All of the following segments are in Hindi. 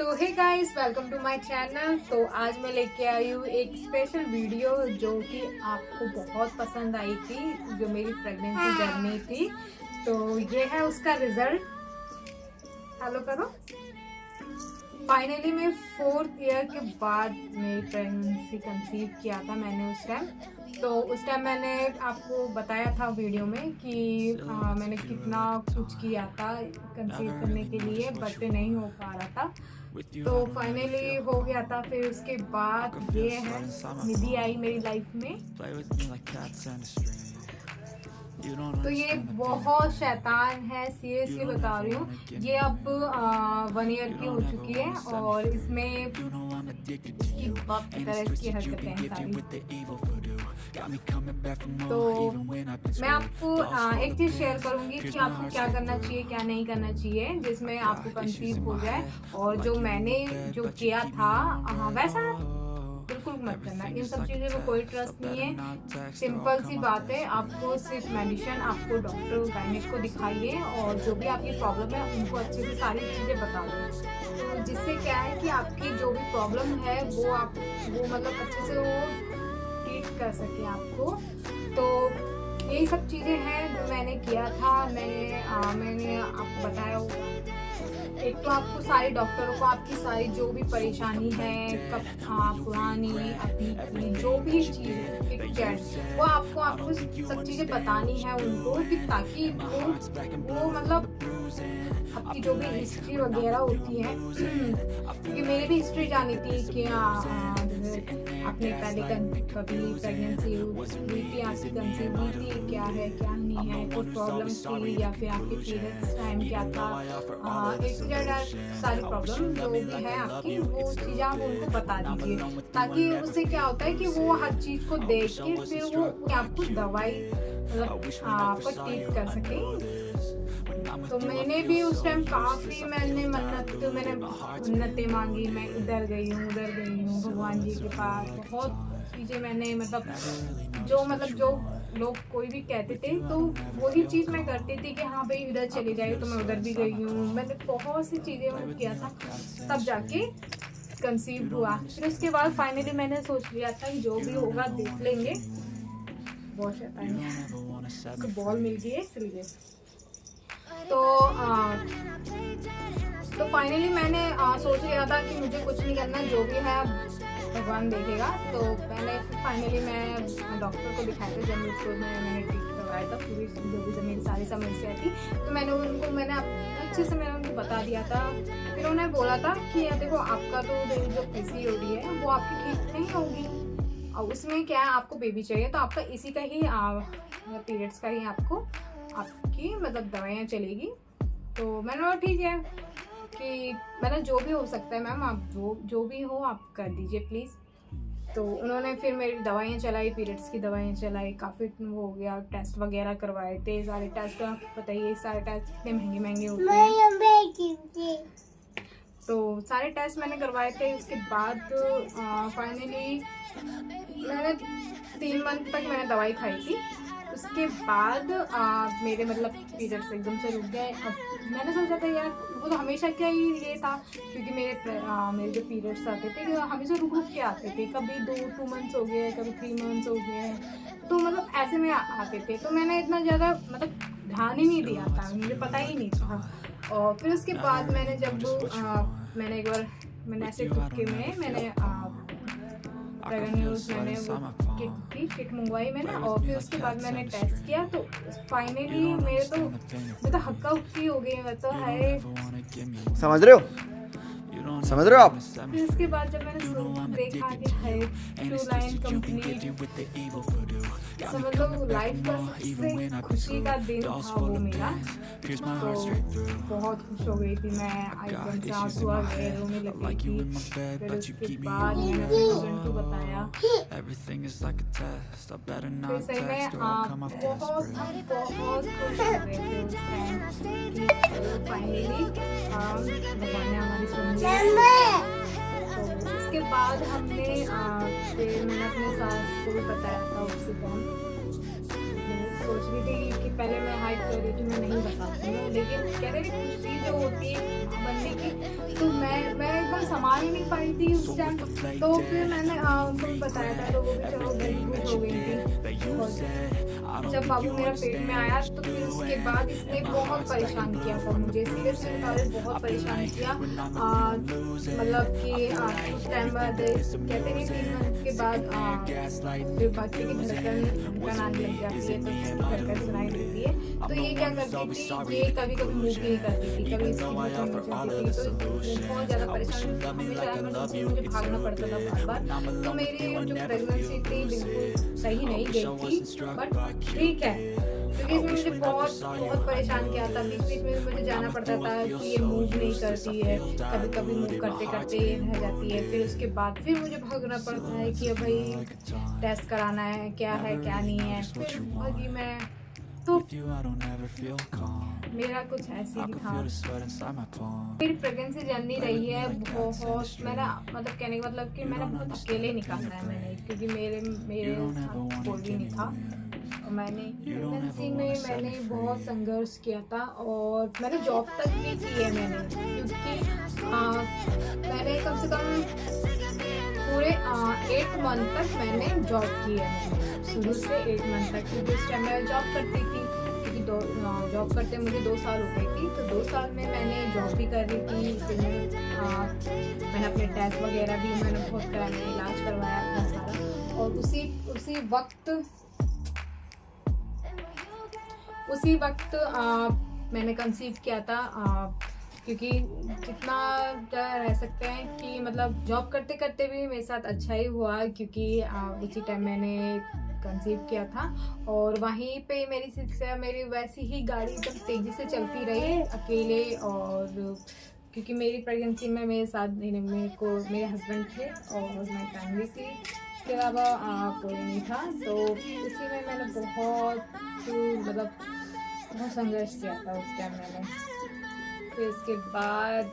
तो hey guys, welcome to my channel. तो आज मैं लेके आई हूँ एक स्पेशल वीडियो जो कि आपको बहुत पसंद आई थी, जो मेरी प्रेगनेंसी जर्नी थी। तो ये है उसका रिजल्ट। हेलो करो। फाइनली मैं 4th ईयर के बाद मेरी प्रेगनेंसी कंसीव किया था मैंने उस टाइम। तो उस टाइम मैंने आपको बताया था वीडियो में कि मैंने कितना कुछ किया था कंसीव करने के लिए, बट नहीं हो पा रहा था। तो फाइनली हो गया था। फिर उसके बाद ये है निधि आई मेरी लाइफ में। तो ये बहुत शैतान है, सीरियसली बता रही हूँ। ये अब 1 ईयर की हो चुकी है और इसमें इसकी बाप की तरह इसकी हरकतें हैं सारी। तो मैं आपको एक चीज़ शेयर करूंगी कि आपको क्या करना चाहिए क्या नहीं करना चाहिए जिसमें आपको कंसीव हो जाए। और जो मैंने जो किया था वैसा बिल्कुल मत करना। इन सब चीज़ों में कोई ट्रस्ट नहीं है। सिंपल सी बात है, आपको सिर्फ मेडिसिन, आपको डॉक्टर गायनेक को दिखाइए और जो भी आपकी प्रॉब्लम है उनको अच्छे से सारी चीज़ें बता दो। तो जिससे क्या है कि आपकी जो भी प्रॉब्लम है वो मतलब अच्छे से वो ट्रीट कर सके आपको। तो यही सब चीज़ें हैं जो मैंने किया था। मैंने आपको बताया होगा। एक तो आपको सारे डॉक्टरों को आपकी सारी जो भी परेशानी है, कब पुरानी अभी जो भी चीज़ है वो आपको सब चीज़ें बतानी है उनको, कि ताकि वो मतलब आपकी जो भी हिस्ट्री वगैरह होती है, क्योंकि मेरी भी हिस्ट्री जानी थी कि आपने पहले कभी प्रेगनेंसी हुई थी, आपकी कंसीव हुई थी, क्या है क्या नहीं है, कोई प्रॉब्लम थी या फिर आपके पीरियड्स टाइम क्या था, सारी प्रॉब्लम जो भी है आपकी वो चीज़ें आप उनको बता दीजिए। ताकि उससे क्या होता है कि वो हर चीज़ को देख के फिर वो आपको दवाई मतलब आपको ट्रीट कर सके। तो मैंने भी उस टाइम काफ़ी मैंने मन्नतें मांगी। मैं उधर गई हूँ भगवान जी के पास। बहुत चीज़ें मैंने मतलब जो लोग कोई भी कहते थे तो वही चीज़ मैं करती थी कि हाँ भाई इधर चली जाए। तो मैं उधर भी गई हूँ। मैंने बहुत सी चीज़ें मतलब किया था, तब जाके कंसीव हुआ। फिर उसके बाद फाइनली मैंने सोच लिया था कि जो भी होगा देख लेंगे। बहुत शैतान है, उसको बॉल मिल गई है इसलिए। तो फाइनली मैंने सोच लिया था कि मुझे कुछ नहीं करना, जो भी है भगवान देखेगा। तो मैंने फाइनली मैं डॉक्टर को दिखाया था, जब मैंने ट्रीट करवाया था पूरी जो भी मेरी सारी समस्या थी। तो मैंने अच्छे से उनको बता दिया था। फिर उन्होंने बोला था कि देखो आपका तो जो PCOD है वो आपकी ठीक नहीं होगी और उसमें क्या है, आपको बेबी चाहिए तो आपका इसी का ही पीरियड्स का ही आपकी मतलब दवाइयाँ चलेगी। तो मैंने बोला ठीक है कि मैंने जो भी हो सकता है मैम, आप जो भी हो आप कर दीजिए प्लीज़। तो उन्होंने फिर मेरी दवाइयाँ चलाई, पीरियड्स की दवाइयाँ चलाई, काफ़ी वो हो गया। टेस्ट वगैरह करवाए थे, सारे टेस्ट आपको बताइए, सारे टेस्ट कितने महंगे होते हैं। तो सारे टेस्ट मैंने करवाए थे। उसके बाद फाइनली मैंने 3 मंथ तक मैंने दवाई खाई थी। उसके बाद मेरे मतलब पीरियड्स एकदम से रुक गए। अब मैंने सोचा था यार वो तो हमेशा क्या ही ये था, क्योंकि मेरे जो पीरियड्स आते थे हमेशा रुक के आते थे। कभी 2 मंथ्स हो गए, कभी 3 मंथ्स हो गए, तो मतलब ऐसे में आते थे। तो मैंने इतना ज़्यादा मतलब ध्यान ही नहीं दिया था, मुझे पता ही नहीं था। और फिर उसके बाद मैंने मैंने एक बार ऐसे तुक्के में मैंने मैंने वो किट मंगवाई मैंने। और फिर उसके बाद मैंने टेस्ट किया तो फाइनली मैं तो हक्का हुक्की हो गई। मैं तो है, समझ रहे हो आप। फिर उसके बाद जब मैंने देखा कि है 2 लाइन कंप्लीट, समझ लो लाइफ का सबसे खुशी का दिन था वो मेरा। तो बहुत खुश हो गई थी मैं, एकदम से आंसू आ गए, रोने लगी थी। फिर उसके बाद मैंने अपने हस्बैंड को बताया। फिर सही में बहुत खुश हो गए थे उस टाइम कि फाइनली भगवान ने हमारी सुन ली। तो उसके बाद फिर मैंने अपने सास को भी बताया था। उससे सोच रही थी कि पहले मैं हाइड कर रही थी, मैं नहीं बताती हूँ, लेकिन कह रही खुशी जो होती है बनने की, तो मैं एकदम संभाल ही नहीं पाई थी उस टाइम। तो फिर मैंने उनको बताया था, तो वो भी चलो बहुत खुश हो गई थी। और जब बाबू मेरा पेट में आया तो फिर उसके बाद इसने बहुत परेशान किया था मुझे, सीरियसली बता रही, बहुत परेशान किया। मतलब कि उस टाइम बाद कहते हैं 3 मंथ के बाद फिर बच्चे की धड़कन आने लग जाती है, तो उसकी धड़कन सुनाई देती है। तो ये क्या करती थी, ये कभी कभी मूव नहीं करती थी, कभी इसकी मूव नहीं चलती थी, तो बहुत ज़्यादा परेशान, हमेशा मतलब मुझे भागना पड़ता था बार बार। तो मेरी जो प्रेगनेंसी थी बिल्कुल सही नहीं गई थी, बट ठीक है, क्योंकि इसमें मुझे बहुत बहुत परेशान किया था। बीच बीच में मुझे जाना पड़ता था कि ये मूव नहीं करती है, कभी कभी मूव करते करते रह जाती है। फिर उसके बाद फिर मुझे भागना पड़ता है कि भाई टेस्ट कराना है, क्या है क्या नहीं है। फिर भागी मैं, तो मेरा कुछ ऐसे ही था। मेरी प्रेगनेंसी जर्नी रही है बहुत, मैंने मतलब कहने का मतलब कि मैंने बहुत अकेले निकाला है मैंने, क्योंकि मेरे साथ कोई भी नहीं था। मैंने प्रेगनेंसी में मैंने बहुत संघर्ष किया था, और मैंने जॉब तक भी की है मैंने, क्योंकि मैंने कम से कम पूरे 8 मंथ तक मैंने जॉब की है, शुरू से 8 मंथ तक, क्योंकि उस टाइम मैं जॉब करती थी, क्योंकि जॉब करते मुझे 2 साल हो गई थी। तो 2 साल में मैंने जॉब भी कर रही थी, फिर मैंने अपने टेस्ट वगैरह भी मैंने बहुत कराया, मैंने इलाज करवाया अपना सारा। और उसी वक्त मैंने कंसीव किया था, क्योंकि जितना रह सकते हैं कि मतलब जॉब करते करते भी मेरे साथ अच्छा ही हुआ, क्योंकि उसी टाइम मैंने कंसीव किया था। और वहीं पे मेरी वैसी ही गाड़ी एकदम तेज़ी से चलती रही अकेले, और क्योंकि मेरी प्रेगनेंसी में मेरे साथ मेरे हस्बैंड थे और मैं फैमिली थी, इसके अलावा कोई नहीं था। तो इसी में मैंने बहुत संघर्ष किया था उस टाइम मैंने। फिर इसके बाद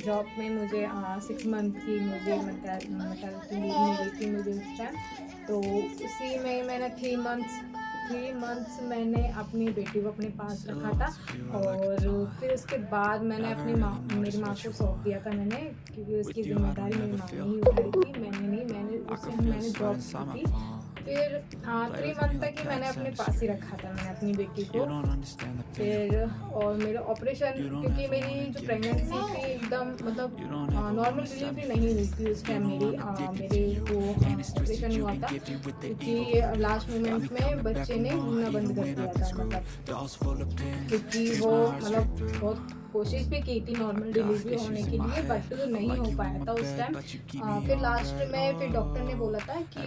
जॉब में मुझे 6 मंथ की मुझे मैटरनिटी लीव मिली थी मुझे उस टाइम। तो उसी में मैंने 3 मंथ्स मैंने अपनी बेटी को अपने पास रखा था। और फिर उसके बाद मैंने मेरी माँ को सौंप दिया था मैंने, क्योंकि उसकी जिम्मेदारी मेरी माँ ने ही उठाई थी, मैंने जॉब की थी। फिर 3 मंथ तक ही मैंने अपने पास ही रखा था मैंने अपनी बेटी को। फिर और मेरा ऑपरेशन, क्योंकि मेरी जो प्रेगनेंसी थी एकदम मतलब नॉर्मल डिलीवरी नहीं हुई थी उस टाइम मेरे को ऑपरेशन हुआ था, क्योंकि लास्ट मोमेंट में बच्चे ने घूमना बंद कर दिया था, मतलब क्योंकि वो मतलब बहुत कोशिश भी की थी नॉर्मल डिलीवरी होने के लिए, बट नहीं हो पाया था उस टाइम। फिर लास्ट में फिर डॉक्टर ने बोला था कि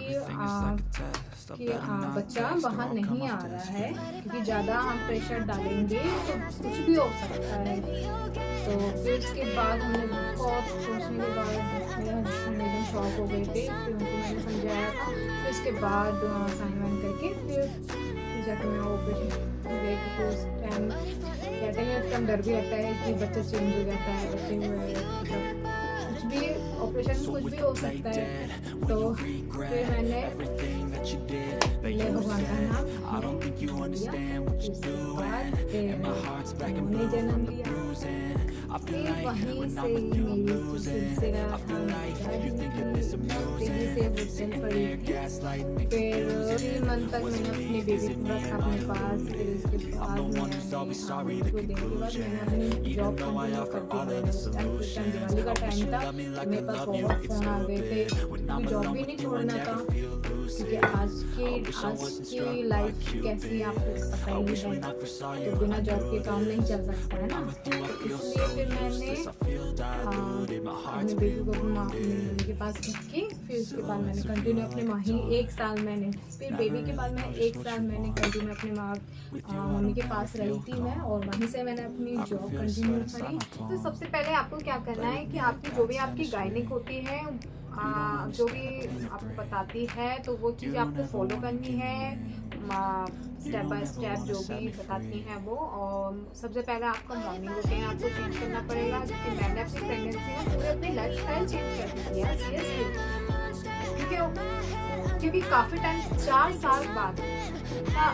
बच्चा बाहर नहीं आ रहा है, क्योंकि ज़्यादा हम प्रेशर डालेंगे तो कुछ भी हो सकता है। तो फिर उसके बाद हमने बहुत सोचने के बाद एकदम शॉक हो गए थे। फिर उनको मैंने समझाया था, फिर उसके बाद साइन वाइन करके फिर जाकर मैं ऑपरेशन गई। तो उस टाइम कहते हैं उस टाइम डर भी लगता है कि बच्चा चेंज हो जाता है, कुछ भी ऑपरेशन कुछ भी हो सकता है। तो फिर मैंने भगवान का नाम उन्होंने जन्म लिया। फिर वहीं से मेरी सिलसिला तेजी से चल पड़ी। फिर 3 मंथ तक मैंने अपनी बेबी को रखा अपने पास। फिर उसके बाद मैंने अपनी जॉब कंटिन्यू कर दी। उस टाइम दिवाली का टाइम था, मेरे पास बहुत फ़ोन आ गए थे, क्योंकि जॉब भी नहीं छोड़ना था, क्योंकि आज की लाइफ कैसी आपको पता ही है, तो बिना जॉब के काम नहीं चल सकता है ना। इसलिए फिर मैंने अपनी बेबी को अपनी मम्मी के पास रखी। फिर उसके बाद मैंने कंटिन्यू अपनी माँ ही 1 साल मैंने, फिर बेबी के बाद मैं 1 साल मैंने कंटिन्यू अपनी मम्मी के पास रही थी मैं, और वहीं से मैंने अपनी जॉब कंटिन्यू करी। तो सबसे पहले आपको क्या करना है कि आपकी जो भी आपकी गाइनिक होती है, जो भी आपको बताती है, तो वो चीज़ें आपको फॉलो करनी है, स्टेप बाय स्टेप जो भी बताती हैं वो। और सबसे पहले आपका मॉर्निंग रूटीन आपको चेंज करना पड़ेगा, क्योंकि मैंने अपनी प्रेगनेंसी में पूरे अपनी लाइफ स्टाइल चेंज कर दी है सीरियसली, क्योंकि काफ़ी टाइम 4 साल बाद था,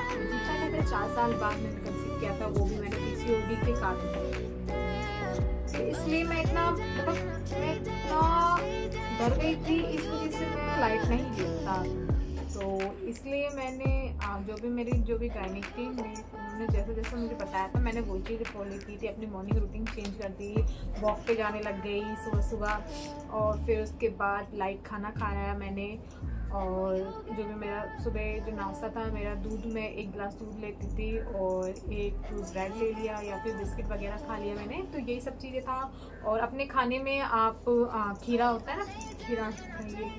4 साल बाद मैंने कंसीव किया था, वो भी मैंने PCOD के कारण। इसलिए मैं इतना मतलब मैं डर गई थी, इस वजह से मैं फ्लाइट नहीं लेता। तो इसलिए मैंने जो भी गायनिक थी उन्होंने जैसे जैसे मुझे बताया था मैंने वही चीज़ फॉलो की थी। अपनी मॉर्निंग रूटीन चेंज कर दी, वॉक पे जाने लग गई सुबह सुबह, और फिर उसके बाद लाइट खाना खाया मैंने। और जो भी मेरा सुबह जो नाश्ता था, मेरा दूध में 1 गिलास दूध लेती थी और एक ब्रेड ले लिया या फिर बिस्किट वगैरह खा लिया मैंने। तो यही सब चीज़ें था। और अपने खाने में आप खीरा होता है ना, खीरा खाइए,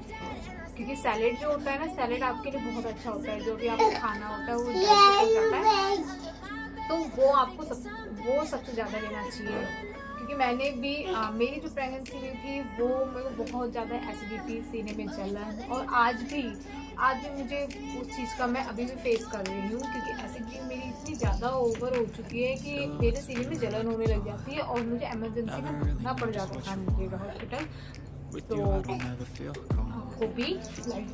क्योंकि सैलेड जो होता है ना, सैलेड आपके लिए बहुत अच्छा होता है। जो भी आपको खाना होता है वो डाइजेस्ट हो जाता है, तो वो आपको सबसे ज़्यादा लेना चाहिए। क्योंकि मैंने भी मेरी जो प्रेगनेंसी हुई थी वो मेरे को बहुत ज़्यादा एसिडिटी, सीने में जलन, और आज भी मुझे उस चीज़ का मैं अभी भी फेस कर रही हूँ। क्योंकि एसिडिटी मेरी इतनी ज़्यादा ओवर हो चुकी है कि मेरे सीने में जलन होने लग जाती है और मुझे इमरजेंसी में भागना पड़ जाता था मुझे हॉस्पिटल। तो आपको भी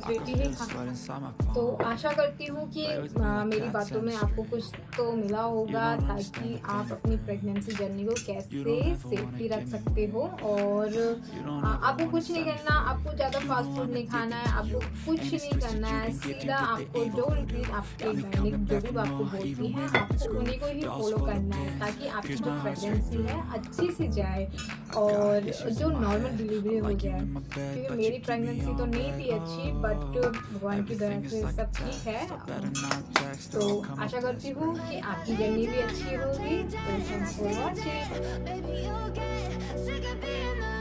बेटी है खाना। तो आशा करती हूँ कि मेरी बातों में आपको कुछ तो मिला होगा, ताकि आप अपनी प्रेगनेंसी जर्नी को कैसे सेफ्टी रख सकते हो। और आपको कुछ नहीं करना, आपको ज़्यादा फास्ट फूड नहीं खाना है, आपको कुछ नहीं करना है। सीधा आपको जो रूटीन आपके गायनिक जो भी आपको बोलती हैं आपको उन्हीं को ही फॉलो करना है, ताकि आपकी जो प्रेगनेंसी है अच्छी से जाए और जो नॉर्मल डिलीवरी हो जाए। क्योंकि मेरी प्रेगनेंसी तो नहीं थी अच्छी, बट भगवान की दया से सब ठीक है। तो आशा करती हूँ कि आपकी जर्नी भी अच्छी होगी। तो